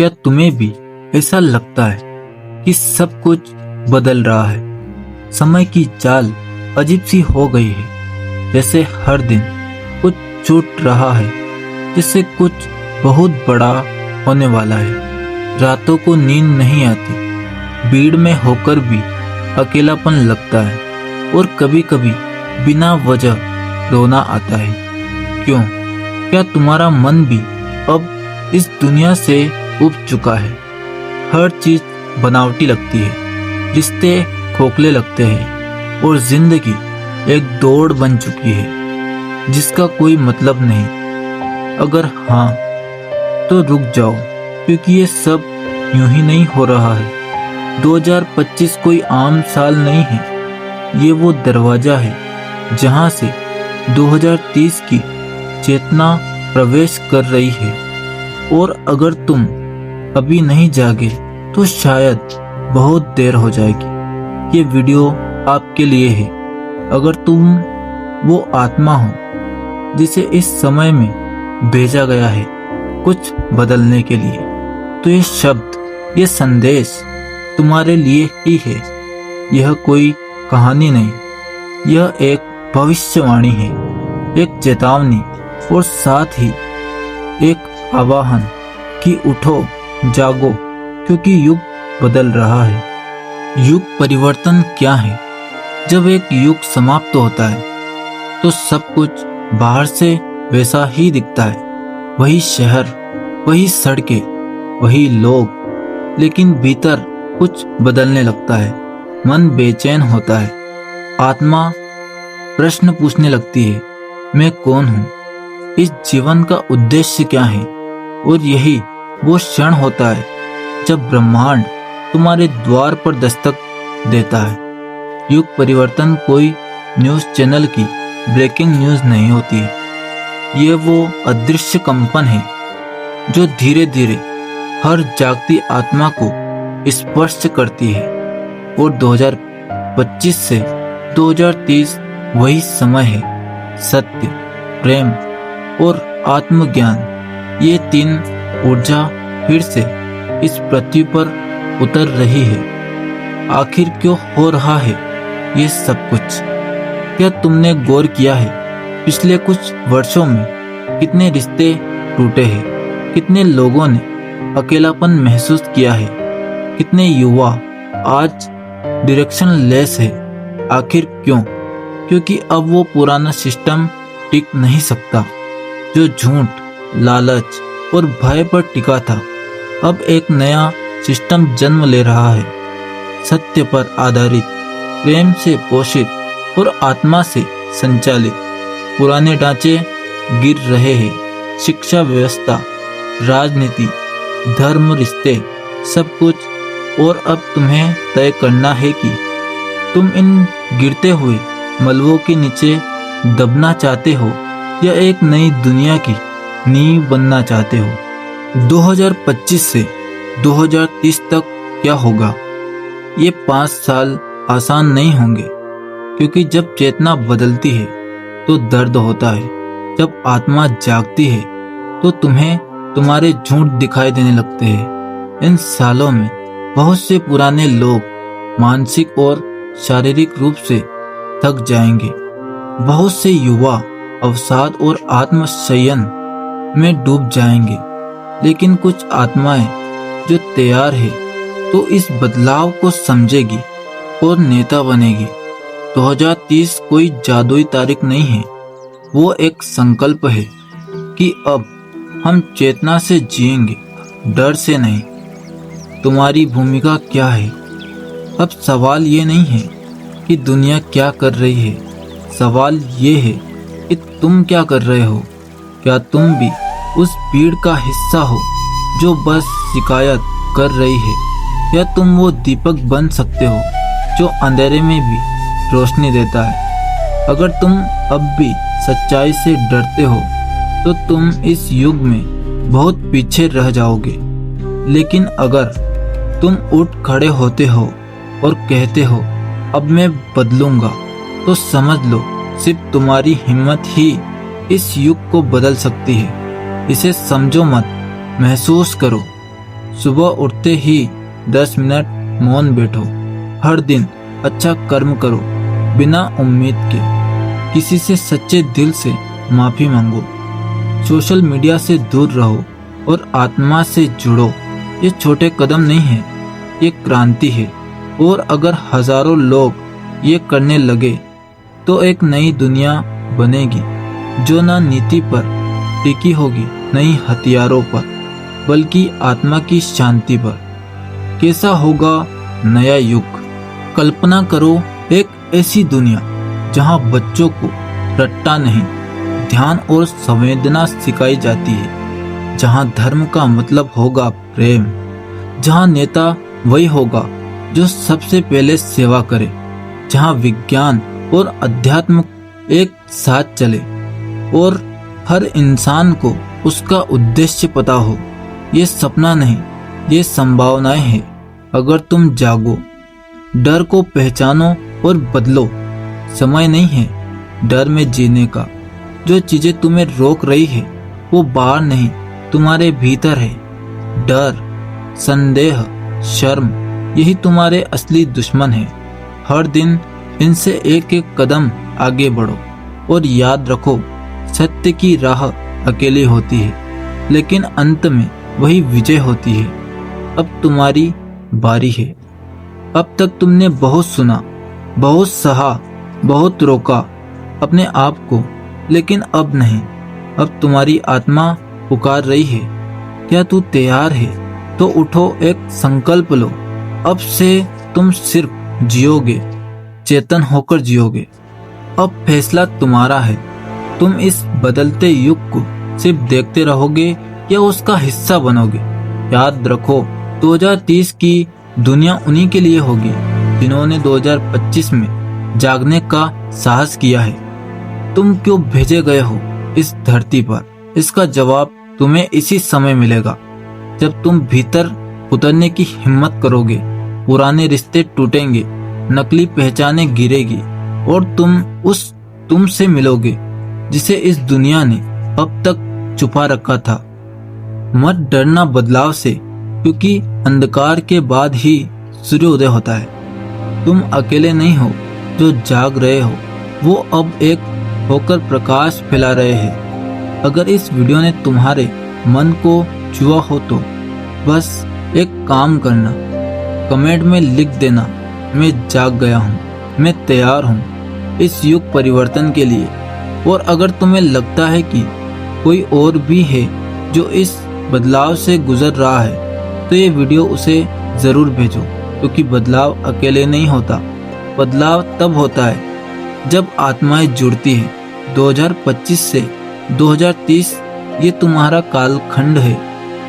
क्या तुम्हें भी ऐसा लगता है कि सब कुछ बदल रहा है? समय की चाल अजीब सी हो गई है, जैसे हर दिन कुछ छूट रहा है, जैसे कुछ बहुत बड़ा होने वाला है। रातों को नींद नहीं आती, भीड़ में होकर भी अकेलापन लगता है और कभी कभी बिना वजह रोना आता है। क्यों? क्या तुम्हारा मन भी अब इस दुनिया से उब चुका है? हर चीज बनावटी लगती है, रिश्ते खोखले लगते हैं और जिंदगी एक दौड़ बन चुकी है जिसका कोई मतलब नहीं। अगर हाँ तो रुक जाओ, क्योंकि ये सब यूं ही नहीं हो रहा है। 2025 कोई आम साल नहीं है, ये वो दरवाजा है जहां से 2030 की चेतना प्रवेश कर रही है। और अगर तुम अभी नहीं जागे तो शायद बहुत देर हो जाएगी। ये वीडियो आपके लिए है। अगर तुम वो आत्मा हो जिसे इस समय में भेजा गया है कुछ बदलने के लिए, तो ये शब्द, ये संदेश तुम्हारे लिए ही है। यह कोई कहानी नहीं, यह एक भविष्यवाणी है, एक चेतावनी और साथ ही एक आवाहन कि उठो, जागो, क्योंकि युग बदल रहा है। युग परिवर्तन क्या है? जब एक युग समाप्त होता है तो सब कुछ बाहर से वैसा ही दिखता है। वही शहर, वही सड़कें, वही लोग, लेकिन भीतर कुछ बदलने लगता है। मन बेचैन होता है, आत्मा प्रश्न पूछने लगती है, मैं कौन हूँ? इस जीवन का उद्देश्य क्या है? और यही वो क्षण होता है जब ब्रह्मांड तुम्हारे द्वार पर दस्तक देता है। युग परिवर्तन कोई न्यूज़ चैनल की ब्रेकिंग न्यूज़ नहीं होती है। ये वो अदृश्य कंपन है जो धीरे धीरे हर जागती आत्मा को स्पर्श करती है। और 2025 से 2030 वही समय है। सत्य, प्रेम और आत्मज्ञान, ये तीन ऊर्जा फिर से इस पृथ्वी पर उतर रही है। आखिर क्यों हो रहा है ये सब कुछ? क्या तुमने गौर किया है पिछले कुछ वर्षों में कितने रिश्ते टूटे हैं? कितने लोगों ने अकेलापन महसूस किया है? कितने युवा आज डायरेक्शन लेस है? आखिर क्यों? क्योंकि अब वो पुराना सिस्टम टिक नहीं सकता जो झूठ, लालच और भय पर टिका था। अब एक नया सिस्टम जन्म ले रहा है, सत्य पर आधारित, प्रेम से पोषित और आत्मा से संचालित। पुराने ढांचे गिर रहे हैं, शिक्षा व्यवस्था, राजनीति, धर्म, रिश्ते, सब कुछ। और अब तुम्हें तय करना है कि तुम इन गिरते हुए मलबों के नीचे दबना चाहते हो या एक नई दुनिया की नींव बनना चाहते हो। 2025 से 2030 तक क्या होगा? ये 5 साल आसान नहीं होंगे, क्योंकि जब चेतना बदलती है तो दर्द होता है। जब आत्मा जागती है तो तुम्हें तुम्हारे झूठ दिखाई देने लगते हैं। इन सालों में बहुत से पुराने लोग मानसिक और शारीरिक रूप से थक जाएंगे। बहुत से युवा अवसाद और आत्मसंयन में डूब जाएंगे। लेकिन कुछ आत्माएं जो तैयार है तो इस बदलाव को समझेगी और नेता बनेगी। 2030 कोई जादुई तारीख नहीं है, वो एक संकल्प है कि अब हम चेतना से जिएंगे, डर से नहीं। तुम्हारी भूमिका क्या है? अब सवाल ये नहीं है कि दुनिया क्या कर रही है, सवाल ये है कि तुम क्या कर रहे हो। क्या तुम भी उस भीड़ का हिस्सा हो जो बस शिकायत कर रही है, या तुम वो दीपक बन सकते हो जो अंधेरे में भी रोशनी देता है? अगर तुम अब भी सच्चाई से डरते हो तो तुम इस युग में बहुत पीछे रह जाओगे। लेकिन अगर तुम उठ खड़े होते हो और कहते हो अब मैं बदलूंगा, तो समझ लो सिर्फ तुम्हारी हिम्मत ही इस युग को बदल सकती है। इसे समझो मत, महसूस करो। सुबह उठते ही 10 मिनट मौन बैठो। हर दिन अच्छा कर्म करो बिना उम्मीद के। किसी से सच्चे दिल से माफी मांगो। सोशल मीडिया से दूर रहो और आत्मा से जुड़ो। ये छोटे कदम नहीं है, ये क्रांति है। और अगर हजारों लोग ये करने लगे तो एक नई दुनिया बनेगी, जो ना नीति पर टिकी होगी, नई हथियारों पर, बल्कि आत्मा की शांति पर। कैसा होगा नया युग? कल्पना करो एक ऐसी दुनिया जहां बच्चों को रट्टा नहीं, ध्यान और संवेदना सिखाई जाती है, जहां धर्म का मतलब होगा प्रेम, जहां नेता वही होगा जो सबसे पहले सेवा करे, जहां विज्ञान और अध्यात्म एक साथ चले और हर इंसान को उसका उद्देश्य पता हो। ये सपना नहीं, ये संभावनाएं हैं। अगर तुम जागो, डर को पहचानो और बदलो। समय नहीं है डर में जीने का। जो चीजें तुम्हें रोक रही है वो बाहर नहीं, तुम्हारे भीतर है। डर, संदेह, शर्म, यही तुम्हारे असली दुश्मन है। हर दिन इनसे एक एक कदम आगे बढ़ो और याद रखो, सत्य की राह अकेली होती है, लेकिन अंत में वही विजय होती है। अब तुम्हारी बारी है। अब तक तुमने बहुत सुना, बहुत सहा, बहुत रोका अपने आप को, लेकिन अब नहीं। अब तुम्हारी आत्मा पुकार रही है। क्या तू तैयार है? तो उठो, एक संकल्प लो। अब से तुम सिर्फ जियोगे, चेतन होकर जियोगे। अब फैसला तुम्हारा है। तुम इस बदलते युग को सिर्फ देखते रहोगे या उसका हिस्सा बनोगे? याद रखो, 2030 की दुनिया उन्हीं के लिए होगी जिन्होंने 2025 में जागने का साहस किया है। तुम क्यों भेजे गए हो इस धरती पर? इसका जवाब तुम्हें इसी समय मिलेगा, जब तुम भीतर उतरने की हिम्मत करोगे। पुराने रिश्ते टूटेंगे, नकली पहचाने गिरेगी और तुम उस तुम से मिलोगे जिसे इस दुनिया ने अब तक छुपा रखा था। मत डरना बदलाव से, क्योंकि अंधकार के बाद ही सूर्योदय होता है। तुम अकेले नहीं हो जो जाग रहे हो, वो अब एक होकर प्रकाश फैला रहे हैं। अगर इस वीडियो ने तुम्हारे मन को छुआ हो तो बस एक काम करना, कमेंट में लिख देना, मैं जाग गया हूँ, मैं तैयार हूँ इस युग परिवर्तन के लिए। और अगर तुम्हें लगता है कि कोई और भी है जो इस बदलाव से गुजर रहा है, तो ये वीडियो उसे जरूर भेजो, क्योंकि बदलाव अकेले नहीं होता। बदलाव तब होता है जब आत्माएं जुड़ती है। 2025 से 2030 ये तुम्हारा कालखंड है।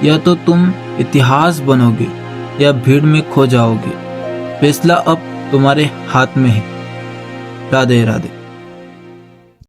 या तो तुम इतिहास बनोगे या भीड़ में खो जाओगे। फैसला अब तुम्हारे हाथ में है। राधे राधे।